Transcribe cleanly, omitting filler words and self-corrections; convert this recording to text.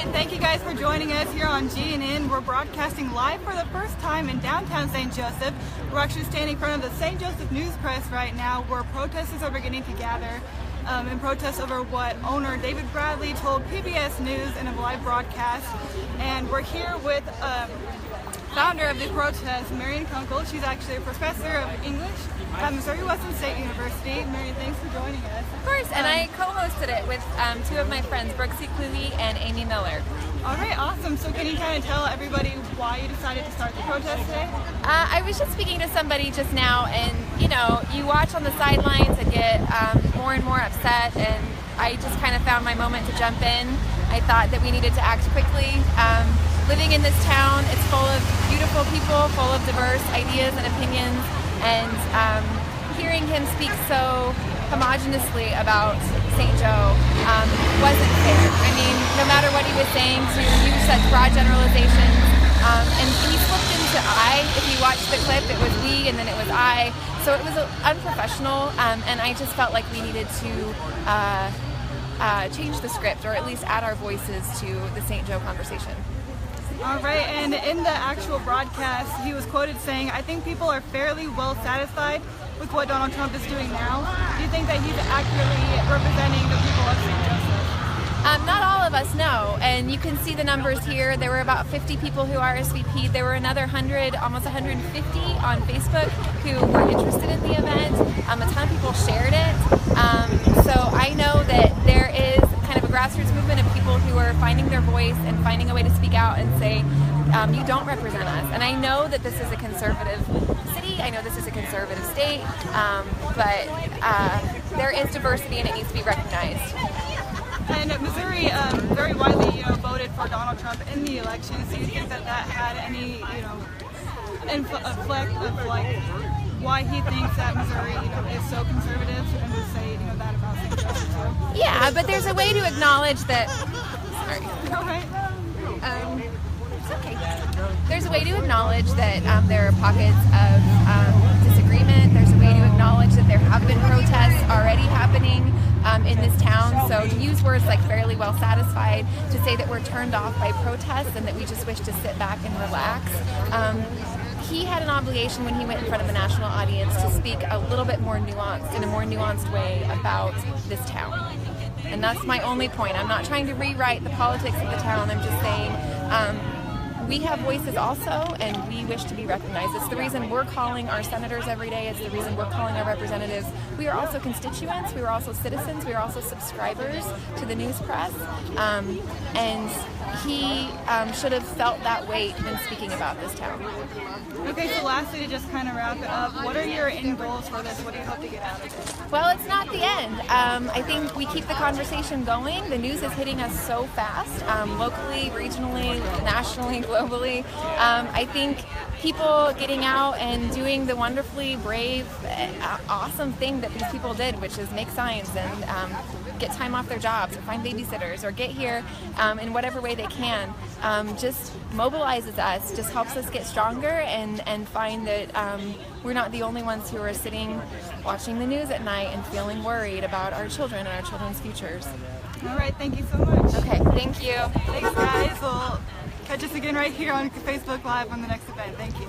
right, thank you guys for joining us here on GNN. We're broadcasting live for the first time in downtown St. Joseph. We're actually standing in front of the St. Joseph News Press right now, where protesters are beginning to gather in protest over what owner David Bradley told PBS News in a live broadcast. And we're here with founder of the protest, Marianne Kunkel. She's actually a professor of English at Missouri Western State University. Marianne, thanks for joining us. Of course, and I co-hosted it with two of my friends, Brooksy Cluey and Amy Miller. All right, awesome. So can you kind of tell everybody why you decided to start the protest today? I was just speaking to somebody just now, and you watch on the sidelines and get more and more upset, and I just kind of found my moment to jump in. I thought that we needed to act quickly. Living in this town, it's full of beautiful people, full of diverse ideas and opinions, and hearing him speak so homogeneously about St. Joe wasn't fair. I mean, no matter what he was saying, to use such broad generalizations, and he slipped into I. If you watch the clip, it was we and then it was I. So it was unprofessional, and I just felt like we needed to change the script, or at least add our voices to the St. Joe conversation. All right, and in the actual broadcast, he was quoted saying, "I think people are fairly well satisfied with what Donald Trump is doing now." Do you think that he's accurately representing the people of St. Joseph? Not all of us, no. And you can see the numbers here. There were about 50 people who RSVP'd. There were another 100, almost 150 on Facebook who were interested in the event. A ton of people shared it. So I know that there is kind of a grassroots movement of people who are finding their voice and finding a way to speak out and say, you don't represent us. And I know that this is a conservative city. I know this is a conservative state. But there is diversity, and it needs to be recognized. And Missouri very widely, voted for Donald Trump in the election. So you think that that had any, effect of like why he thinks that Missouri, is so conservative, and to say, that about St. Joseph too? Yeah, but there's a way to acknowledge that. Sorry. All right. It's okay. There's a way to acknowledge that there are pockets of disagreement. There's a way to acknowledge that there have been protests already happening in this town. So to use words like fairly well satisfied, to say that we're turned off by protests and that we just wish to sit back and relax. He had an obligation when he went in front of a national audience to speak a little bit more nuanced, in a more nuanced way about this town. And that's my only point. I'm not trying to rewrite the politics of the town. I'm just saying we have voices also, and we wish to be recognized. It's the reason we're calling our senators every day. It's the reason we're calling our representatives. We are also constituents. We are also citizens. We are also subscribers to the news press. And he should have felt that weight in speaking about this town. Okay, so lastly, to just kind of wrap it up, what are your end goals for this? What do you hope to get out of it? Well, it's not the end. I think we keep the conversation going. The news is hitting us so fast, locally, regionally, nationally, globally. I think people getting out and doing the wonderfully brave, awesome thing that these people did, which is make signs and get time off their jobs, or find babysitters, or get here in whatever way they can, just mobilizes us, just helps us get stronger and find that we're not the only ones who are sitting watching the news at night and feeling worried about our children and our children's futures. All right, thank you so much. Okay, thank you. Thanks, guys. We'll catch us again right here on Facebook Live on the next event. Thank you.